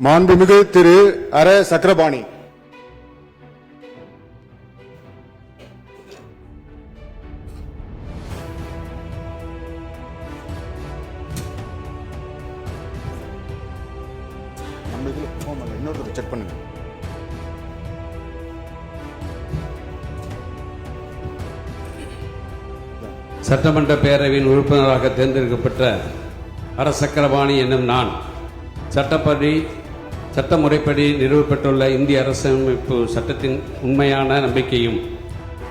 மாண்புமிகு திரு அர சக்கரபாணி. இன்னொரு செக் பண்ணுங்க. சட்டமன்ற பேரவையின் உறுப்பினராக தேர்ந்தெடுக்கப்பட்ட அர சக்கரபாணி என்னும் நான் சட்ட முறைப்படி நிறுவப்பட்டுள்ள இந்திய அரசியலமைப்பு சட்டத்தின் உண்மையான நம்பிக்கையும்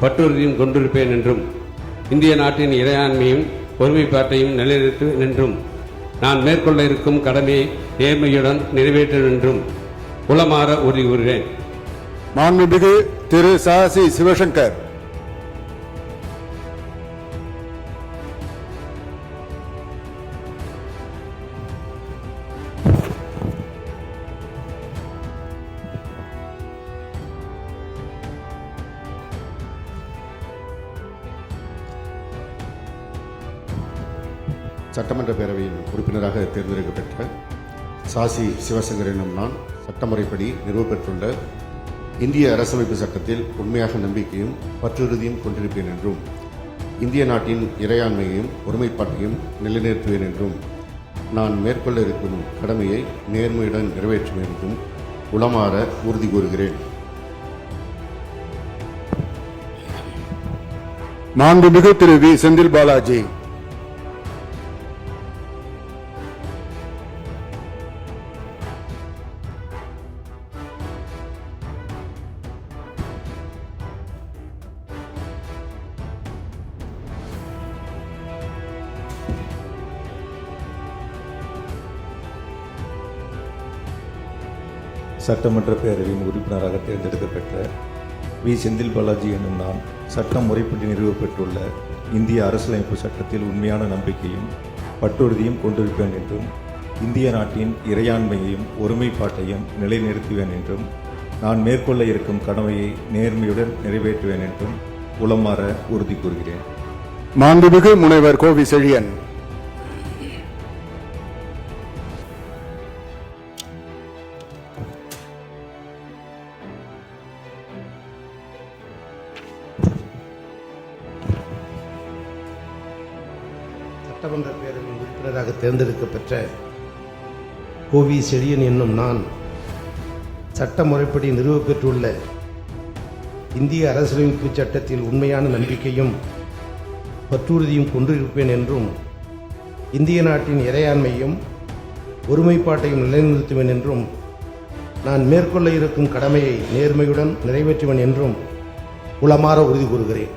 பற்றுறுதியும் கொண்டிருப்பேன் என்றும் இந்திய நாட்டின் இறையாண்மையும் ஒருமைப்பாட்டையும் நிலைநிறுத்துவேன் என்றும் நான் மேற்கொள்ள இருக்கும் கடமையை நேர்மையுடன் நிறைவேற்றுவேன் என்றும் உளமாற உறுதி கூறுகிறேன். மாண்புமிகு திரு சாசி சிவசங்கர். சட்டமன்ற பேரவையின் உறுப்பினராக தேர்ந்தெடுக்கப்பட்ட சாசி சிவசங்கர் என்னும் நான் சட்டமுறைப்படி நிறுவப்பெற்றுள்ள இந்திய அரசமைப்பு சட்டத்தில் உண்மையாக நம்பிக்கையும் பற்றுறுதியும் கொண்டிருப்பேன் என்றும் இந்திய நாட்டின் இறையாண்மையையும் ஒருமைப்பாட்டையும் நிலைநிறுத்துவேன் என்றும் நான் மேற்கொள்ள இருக்கும் கடமையை நேர்மையுடன் நிறைவேற்றுவேன் என்றும் உளமாற உறுதி கூறுகிறேன். மாண்புமிகு திரு வி செந்தில் பாலாஜி. சட்டமன்ற பேரவையின் உறுப்பினராக தேர்ந்தெடுக்கப்பட்ட வி செந்தில் பாலாஜி என்னும் நான் சட்டம் முறைப்படி நிறுவப்பட்டுள்ள இந்திய அரசியலமைப்பு சட்டத்தில் உண்மையான நம்பிக்கையும் பற்றுறுதியும் கொண்டிருப்பேன் என்றும் இந்திய நாட்டின் இறையாண்மையையும் ஒருமைப்பாட்டையும் நிலைநிறுத்துவேன் என்றும் நான் மேற்கொள்ள இருக்கும் கடமையை நேர்மையுடன் நிறைவேற்றுவேன் என்றும் உளமாற உறுதி கூறுகிறேன். மாண்புமிகு முனைவர் கோவி செழியன். சட்டமன்ற பேரவையின் உறுப்பினராக தேர்ந்தெடுக்கப்பட்ட கோவி செழியன் என்னும் நான் சட்ட முறைப்படி நிறுவப்பெற்றுள்ள இந்திய அரசியலமைப்பு சட்டத்தில் உண்மையான நம்பிக்கையும் பற்றுறுதியும் கொண்டிருப்பேன் என்றும் இந்திய நாட்டின் இறையாண்மையும் ஒருமைப்பாட்டையும் நிலைநிறுத்துவேன் என்றும் நான் மேற்கொள்ள இருக்கும் கடமையை நேர்மையுடன் நிறைவேற்றுவேன் என்றும் உளமாற உறுதி கூறுகிறேன்.